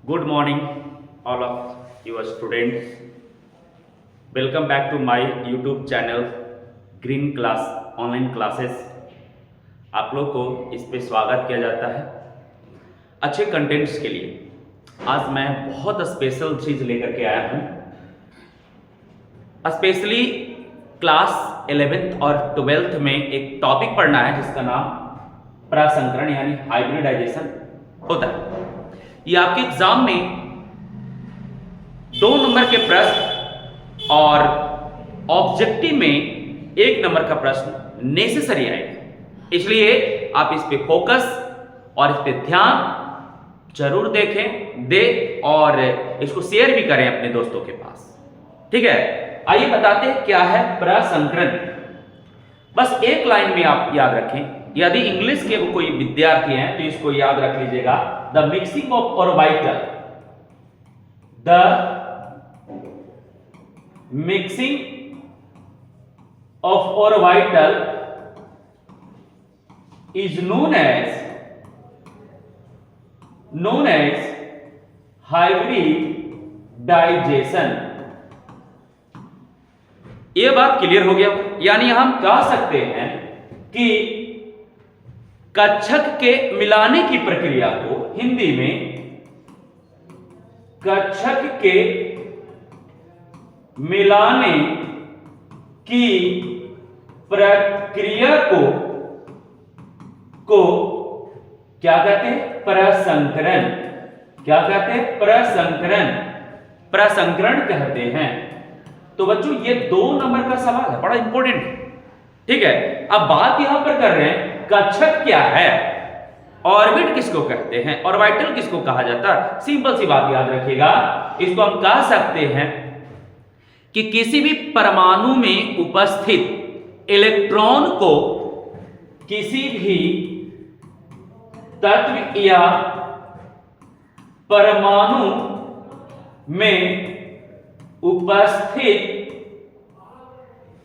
Good morning, all of your students. Welcome back to my YouTube channel green class online classes. आप लोग को इस पे स्वागत किया जाता है अच्छे कंटेंट्स के लिए। आज मैं बहुत स्पेशल चीज़ लेकर के आया हूँ। स्पेशली क्लास 11th और 12th में एक टॉपिक पढ़ना है जिसका नाम प्रसंकरण यानी हाइब्रिडाइजेशन होता है। ये आपके एग्जाम में 2 नंबर के प्रश्न और ऑब्जेक्टिव में 1 नंबर का प्रश्न नेसेसरी आएगा, इसलिए आप इस पे फोकस और इस पे ध्यान जरूर दे और इसको शेयर भी करें अपने दोस्तों के पास। ठीक है, आइए बताते हैं क्या है प्रसंकरण। बस एक लाइन में आप याद रखें। यदि इंग्लिश के कोई विद्यार्थी हैं तो इसको याद रख लीजिएगा। The mixing of orbital, the mixing of orbital is known as hybridisation. ये बात क्लियर हो गया। यानी हम कह सकते हैं कि कक्षक के मिलाने की प्रक्रिया को हिंदी में कक्षक के मिलाने की प्रक्रिया को क्या कहते हैं? प्रसंकरण। क्या कहते हैं? प्रसंकरण कहते हैं। तो बच्चों ये 2 नंबर का सवाल है, बड़ा इंपॉर्टेंट है। ठीक है, अब बात यहां पर कर रहे हैं कक्षक क्या है, ऑर्बिट किसको कहते हैं, ऑर्बिटल किसको कहा जाता है। सिंपल सी बात याद रखिएगा। इसको हम कह सकते हैं कि किसी भी परमाणु में उपस्थित इलेक्ट्रॉन को किसी भी तत्व या परमाणु में उपस्थित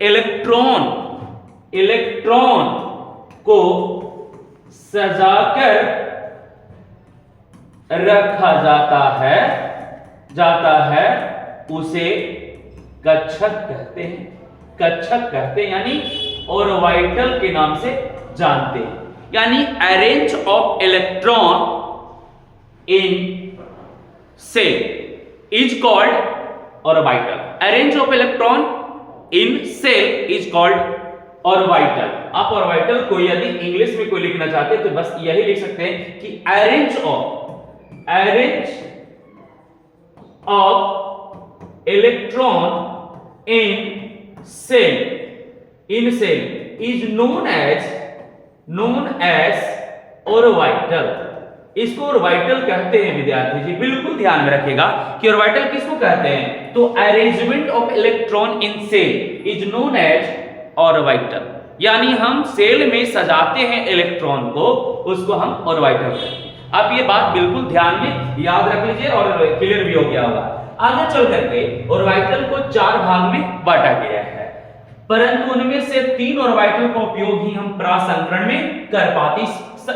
इलेक्ट्रॉन को सजाकर रखा जाता है उसे कक्षक कहते हैं। यानी ऑर्बिटल के नाम से जानते हैं। यानी arrange of electron in shell is called orbital. Arrange of electron in shell is called orbital. आप ऑर्बिटल को यदि इंग्लिश में कोई लिखना चाहते हैं तो बस यही लिख सकते हैं कि arrange of electron in shell is known as orbital. इसको ऑर्बिटल कहते हैं विद्यार्थी जी, बिल्कुल ध्यान में रखिएगा कि ऑर्बिटल किसको कहते हैं। तो arrangement of electron in shell is known as orbital. यानी हम सेल में सजाते हैं इलेक्ट्रॉन को, उसको हम ऑर्बिटल कहते हैं। अब ये बात बिल्कुल ध्यान में याद रख लीजिए और क्लियर भी हो गया होगा। आगे चल करके ऑर्बिटल को 4 भाग में बांटा गया है, परंतु उनमें से 3 ऑर्बिटल का उपयोग ही हम प्रसंकरण में कर पाते,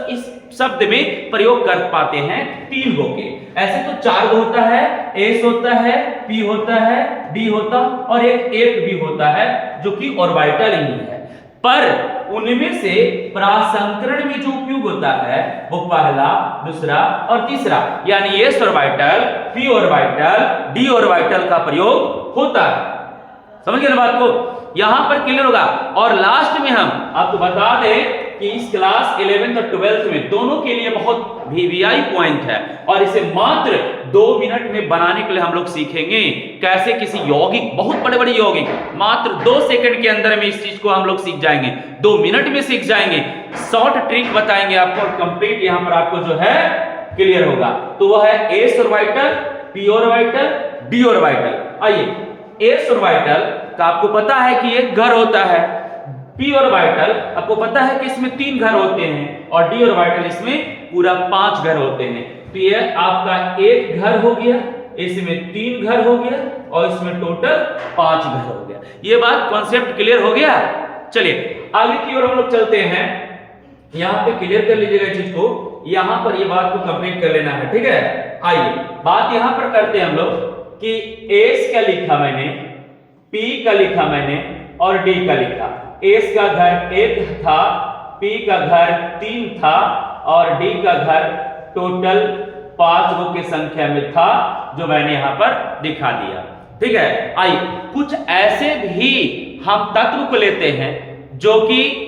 इस शब्द में प्रयोग कर पाते हैं 3 होके। ऐसे तो 4 होता है, एस होता है, पी होता है, डी होता और एक भी होता है जो कि ऑर्बिटल ही है। पर उनमें से प्रसंकरण में जो उपयोग होता है वो पहला, दूसरा और तीसरा, यानी S orbital, P orbital, D orbital का प्रयोग होता है। समझ गए ना बात को? यहां पर क्लियर होगा। और लास्ट में हम आपको बता दें कि इस क्लास 11th और 12th में दोनों के लिए बहुत वीवीआई पॉइंट है और इसे मात्र 2 मिनट में बनाने के लिए हम लोग सीखेंगे कैसे किसी यौगिक, बहुत बड़े यौगिक मात्र 2 सेकंड के अंदर में इस चीज को हम लोग सीख जाएंगे, 2 मिनट में सीख जाएंगे। शॉर्ट ट्रिक बताएंगे आपको और कंप्लीट यहां पर आपको जो है क्लियर होगा। तो वह है S orbital, P orbital, D orbital. आइए, एस ऑर्बिटल का आपको पता है कि एक घर होता है, पी ऑर्बिटल आपको पता है कि इसमें 3 घर होते हैं और डी ऑर्बिटल इसमें पूरा 5 घर होते हैं। तो ये आपका एक घर हो गया, इसमें 3 घर हो गया और इसमें टोटल 5 घर हो गया। ये बात कॉन्सेप्ट क्लियर हो गया। चलिए आगे की ओर हम लोग चलते हैं। यहां पे क्लियर कर लीजिएगा इस चीज को, यहां पर ये बात को कंप्लीट कर लेना है, ठीक है। आइए बात यहां पर करते हैं हम लोग कि एस का लिखा मैंने, पी का लिखा मैंने और डी का लिखा। एस का घर 1 था, पी का घर 3 था और डी का घर टोटल 5 गो की संख्या में था, जो मैंने यहां पर दिखा दिया, ठीक है। आइए कुछ ऐसे भी हम तत्व को लेते हैं जो कि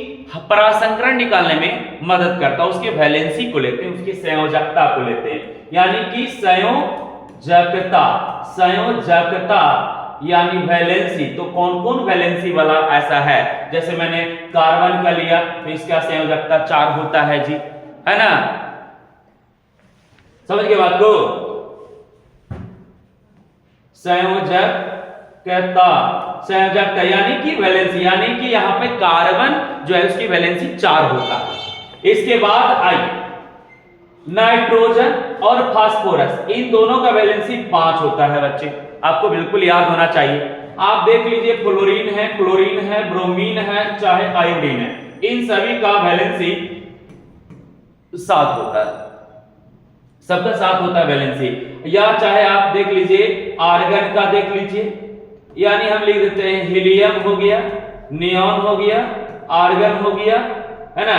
परासंकरण निकालने में मदद करता है, उसके वैलेंसी को लेते हैं, उसकी संयोजकता को लेते हैं, यानी कि संयोजकता, संयोजकता यानी वैलेंसी। तो कौन कौन वैलेंसी वाला ऐसा है, जैसे मैंने कार्बन का लिया तो इसका संयोजकता 4 होता है जी, है ना, समझ के बात को। संयोजकता, संयोजकता यानी कि वैलेंसी, यानी कि यहां पे कार्बन जो है उसकी वैलेंसी 4 होता है। इसके बाद आई नाइट्रोजन और फास्फोरस, इन दोनों का वैलेंसी 5 होता है बच्चे, आपको बिल्कुल याद होना चाहिए। आप देख लीजिए क्लोरीन है, क्लोरीन है, ब्रोमीन है, चाहे आयोडीन है, इन सभी का वैलेंसी 7 होता है, सबका 7 होता है वैलेंसी। या चाहे आप देख लीजिए आर्गन का देख लीजिए, यानी हम लिख देते हैं हीलियम हो गया, नियॉन हो गया, आर्गन हो गया, है ना,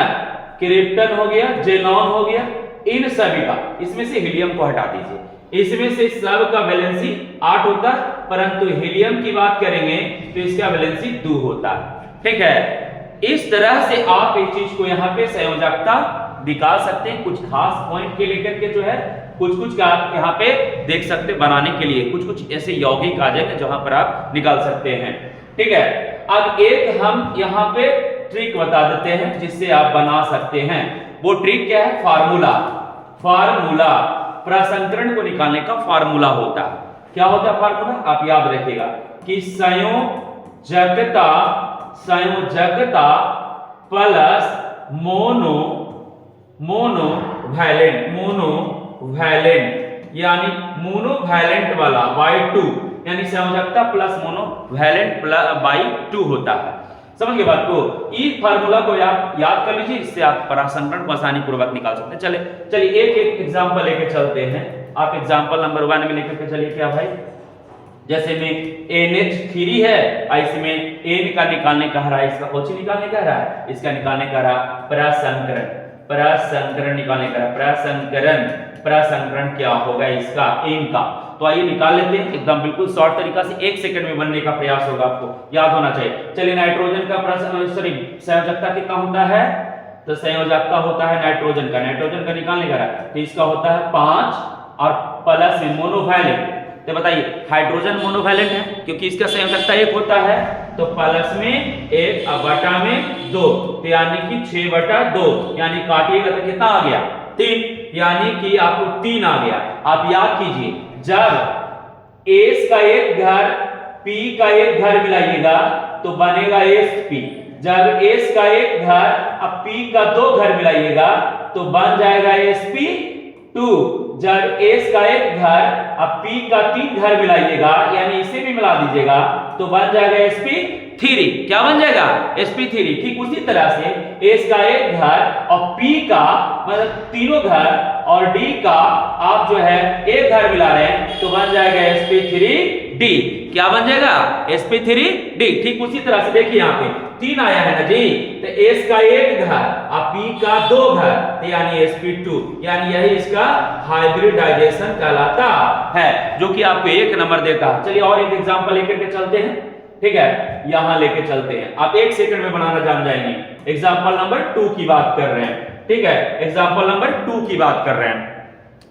क्रिप्टन हो गया, जेनॉन हो गया, इन सभी का, इसमें से हीलियम को हटा दीजिए, इसमें से सब का वैलेंसी 8 होता है, परंतु हीलियम की बात करेंगे तो इसका वैलेंसी 2 होता है, ठीक है। इस तरह से आप एक चीज को यहाँ पे संयोजकता निकाल सकते हैं, कुछ खास पॉइंट के लेकर के जो है कुछ का आप यहाँ पे देख सकते, बनाने के लिए कुछ ऐसे यौगिक आ जाएंगे जहां पर आप निकाल सकते हैं, ठीक है। अब एक हम यहाँ पे ट्रिक बता देते हैं जिससे आप बना सकते हैं, वो ट्रिक क्या है, फार्मूला। फार्मूला प्रसंकरण को निकालने का फार्मूला होता है, क्या होता है फार्मूला, आप याद रखिएगा कि संयोजकता, संयोजकता प्लस मोनोवैलेंट, मोनोवैलेंट यानी मोनोवैलेंट वाला Y2, यानी संयोजकता प्लस मोनोवैलेंट बाई 2 होता है, समझ गए बात को। इस फार्मूला को आप याद कर लीजिए, इससे आप परासंकरण को आसानी पूर्वक निकाल सकते हैं। चलिए एक एग्जांपल लेके चलते हैं, आप एग्जांपल नंबर 1 में लेकर के चलिए। क्या भाई, जैसे में NH3 है, इसमें N का निकालने का रहा है, इसका कौन निकालने का रहा है, इसका निकालने का रहा प्रसंकरण, प्रसंकरण निकालने का रहा, प्रसंकरण, प्रसंकरण क्या होगा इसका, N का। तो आइए निकाल लेते हैं, एकदम बिल्कुल शॉर्ट तरीका से 1 सेकंड में बनने का प्रयास होगा, आपको याद होना चाहिए। चलिए नाइट्रोजन का संयोजकता कितना होता है, तो संयोजकता होता है नाइट्रोजन का निकालने का रहा, तो इसका होता है 5 और प्लस में मोनोवैलेंट, तो बताइए हाइड्रोजन मोनोवैलेंट है क्योंकि इसका संयोजकता 1 होता है, तो प्लस में 1 और बटा में 2, तो यानी कि 6/2, यानी काटिएगा तो कितना आ गया 3, यानी कि आपको 3 आ गया। आप याद कीजिए, जब एस का एक घर पी का एक घर मिलाइएगा तो बनेगा sp, जब एस का एक घर अब पी का 2 घर मिलाइएगा तो बन जाएगा sp2, जब एस का एक घर अब पी का 3 घर मिलाइएगा, यानी इसे भी मिला दीजिएगा तो बन जाएगा sp3, क्या बन जाएगा sp3। ठीक उसी तरह से एस का एक घर और पी का मतलब तीनों घर और डी का आप जो है एक घर मिला रहे हैं तो बन जाएगा sp3d, क्या बन जाएगा sp3d। ठीक उसी तरह से देखिए यहाँ पे 3 आया है ना जी, तो एस का एक घर और पी का 2 घर, तो यानी sp2, यानी यही इसका हाइब्रिडाइजेशन कहलाता है, जो कि आपको 1 नंबर देता है। चलिए और एक एग्जांपल लेकर के चलते हैं, ठीक है, यहां लेके चलते हैं, आप 1 सेकंड में बनाना जान जाएंगे। एग्जांपल नंबर 2 की बात कर रहे हैं, ठीक है, एग्जांपल नंबर 2 की बात कर रहे हैं।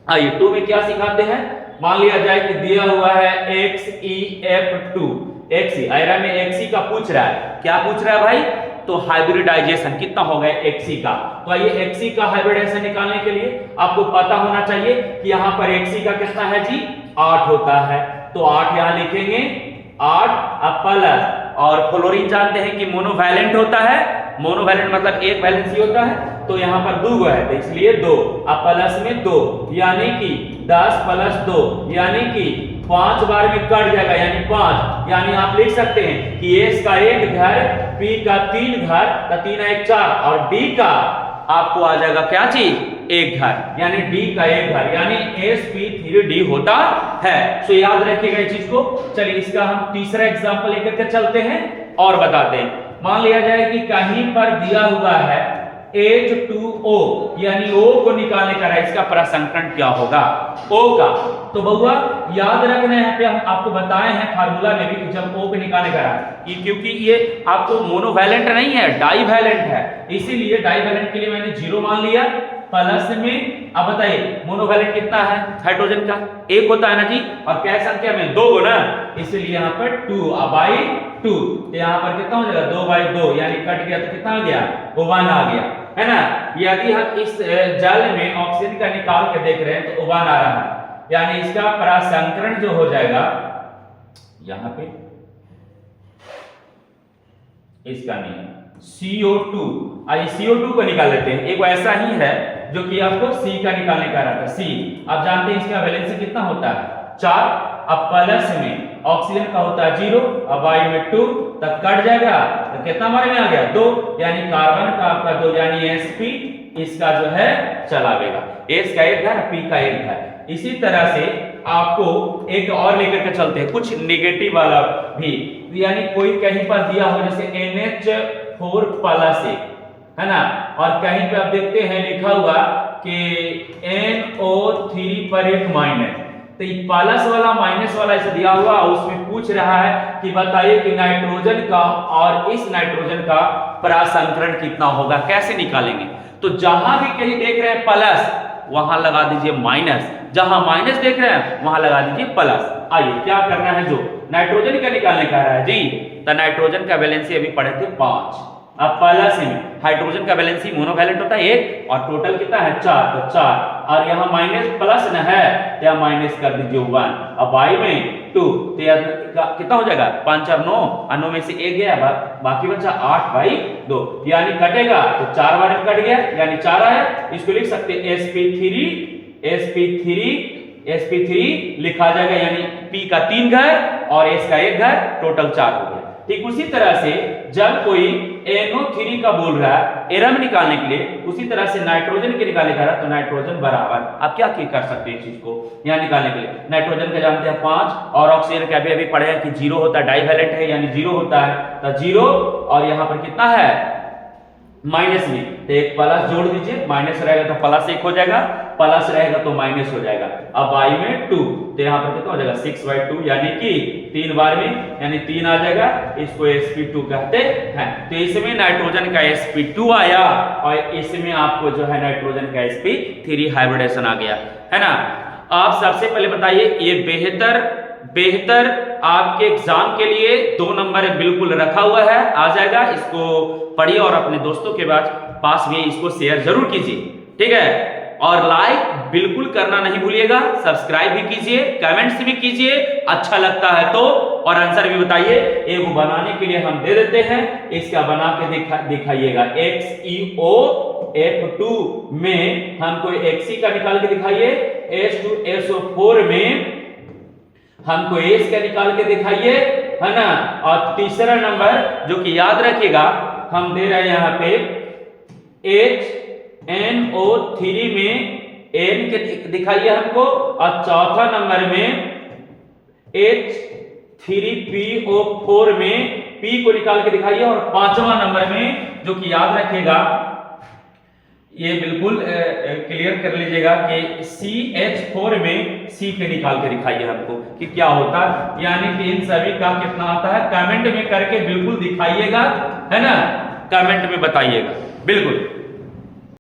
आइए 2 में क्या सिखाते हैं, मान लिया जाए कि दिया हुआ है XeF2, Xe आयरा में Xe का पूछ रहा है, क्या पूछ रहा है भाई, तो हाइब्रिडाइजेशन कितना हो गया Xe का। तो आइए Xe का हाइब्रिडाइजेशन निकालने के लिए आपको पता होना चाहिए कि यहां पर Xe का कितना है जी 8 होता है, तो 8 यहां लिखेंगे 8 प्लस, और फ्लोरीन जानते हैं कि मोनोवैलेंट होता है, मोनोवैलेंट मतलब एक वैलेंसी होता है, तो यहां पर 2 है तो इसलिए 2 अब प्लस में 2, यानी कि 10 प्लस 2 यानी कि 5 बार में कट जाएगा, यानी 5, यानी आप लिख सकते हैं कि एस का एक घर, पी का 3 घर, तो 3 1 4 और डी का आपको आ जाएगा क्या चीज, एक घर, यानी डी का एक घर, यानी sp3d होता है। सो याद रखिएगा इस चीज को। चलिए इसका हम तीसरा एग्जांपल लेकर के चलते हैं और बताते हैं। मान लिया जाए कि कहीं पर दिया हुआ है H2O, यानी O को निकालने का है, इसका प्रसंकरण क्या होगा, O का। तो बउआ याद रखना है, यहाँ पे हम आपको बताए हैं फार्मूला में भी कि जब O को निकालने का है, क्योंकि ये आपको मोनोवैलेंट नहीं है, डाईवैलेंट है, इसीलिए डाईवैलेंट के लिए मैंने 0 मान लिया प्लस में। अब बताइए मोनोवैलेंट कितना है हाइड्रोजन का, 1 होता है ना जी, और क्या संख्या में 2 ना, इसलिए यहाँ पर 2/2। तो यहाँ पर कितना हो जाएगा 2/2, यानी कट गया तो कितना आ गया, 1 आ गया, है ना। यदि हम इस जल में ऑक्सीजन का निकाल के देख रहे हैं तो 1 आ रहा है, यानी इसका प्रसंकरण जो हो जाएगा यहाँ पे, इसका नहीं CO2। आइए CO2 को निकाल लेते हैं। एक ऐसा ही है जो कि आपको C का निकालने का रहा था, C। आप जानते हैं इसका वैलेंसी कितना होता है, 4। अब प्लस में ऑक्सीजन का होता है 0, अब I में 2, तब कट जाएगा तो कितना हमारे में आ गया 2, यानी कार्बन का आपका 2, यानी Sp, इसका जो है चला गएगा, S का एक घर, P का एक घर। इसी तरह से आपको एक और लेकर के चलते हैं, कुछ नेगेटिव वाला भी, यानी कोई कहीं पर दिया हो जैसे NH4 प्लस है ना, और कहीं पे आप देखते हैं लिखा हुआ कि NO3 पर एक माइनस, तो ये प्लस वाला माइनस वाला ऐसे दिया हुआ, उसमें पूछ रहा है कि बताइए कि नाइट्रोजन का और इस नाइट्रोजन का प्रसंकरण कितना होगा, कैसे निकालेंगे। तो जहां भी कहीं देख रहे हैं प्लस, वहां लगा दीजिए माइनस, जहां माइनस देख रहे हैं वहां लगा दीजिए प्लस। आइए क्या करना है, जो नाइट्रोजन का निकालने का रहा है जी, तो नाइट्रोजन का वैलेंसी अभी पढ़े थे 5, अब प्लस में हाइड्रोजन का वैलेंसी मोनोवैलेंट होता है 1, और टोटल कितना है 4, तो 4, और यहाँ माइनस प्लस न है तो यहाँ माइनस कर दीजिए 1, अब I में 2, तो कितना हो जाएगा 5 और 9, और 9 में से 1 गया, बाकी बचा 8/2, यानी कटेगा तो 4 बार कट गया, यानी 4 आया। इसको लिख सकते हैं sp3 लिखा जाएगा, यानी P का 3 घर और S का 1 घर, टोटल 4 हो गया। ठीक उसी तरह से जब कोई NO3 का बोल रहा है एरम निकालने के लिए, उसी तरह से नाइट्रोजन के निकालने का रहा तो नाइट्रोजन बराबर, आप क्या कर सकते हैं इस चीज को यहाँ निकालने के लिए, नाइट्रोजन का जानते हैं 5, और ऑक्सीजन का अभी पढ़े हैं कि 0 होता है, डाईवैलेंट है यानी 0 होता है, तो 0, और यहाँ पर कितना है माइनस में, तो एक प्लस जोड़ दीजिए, माइनस रहेगा तो प्लस 1 हो जाएगा, प्लस रहेगा तो माइनस हो जाएगा। अब I में 2, तो यहाँ पर कितना हो जाएगा 6/2, यानी कि 3 बार में, यानी 3 आ जाएगा, इसको sp2 कहते हैं। तो इसमें नाइट्रोजन का sp2 आया, और इसमें आपको जो है नाइट्रोजन का sp3 हाइब्रिडेशन आ गया, है ना। आप सबसे पहले बताइए, ये बेहतर आपके एग्जाम के लिए 2 नंबर बिल्कुल रखा हुआ है, आ जाएगा, इसको पढ़िए और अपने दोस्तों के पास भी इसको शेयर जरूर कीजिए, ठीक है। और लाइक बिल्कुल करना नहीं भूलिएगा, सब्सक्राइब भी कीजिए, कमेंट्स भी कीजिए, अच्छा लगता है तो, और आंसर भी बताइए। एक बनाने के लिए हम दे देते हैं, इसका बना के दिखाइएगा। XeO F2 में हमको Xe का निकाल के दिखाइए, H2SO4 में हमको S का निकाल के दिखाइए, है ना। और तीसरा नंबर जो कि याद रखिएगा, हम दे रहे हैं यहाँ पे HNO3 में N के दिखाइए हमको, और चौथा नंबर में H3PO4 में P को निकाल के दिखाइए, और पांचवा नंबर में जो कि याद रखिएगा, ये बिल्कुल क्लियर कर लीजिएगा कि CH4 में C के निकाल के दिखाइए हमको कि क्या होता है, यानी कि इन सभी का कितना आता है, कमेंट में करके बिल्कुल दिखाइएगा, है ना, कमेंट में बताइएगा बिल्कुल।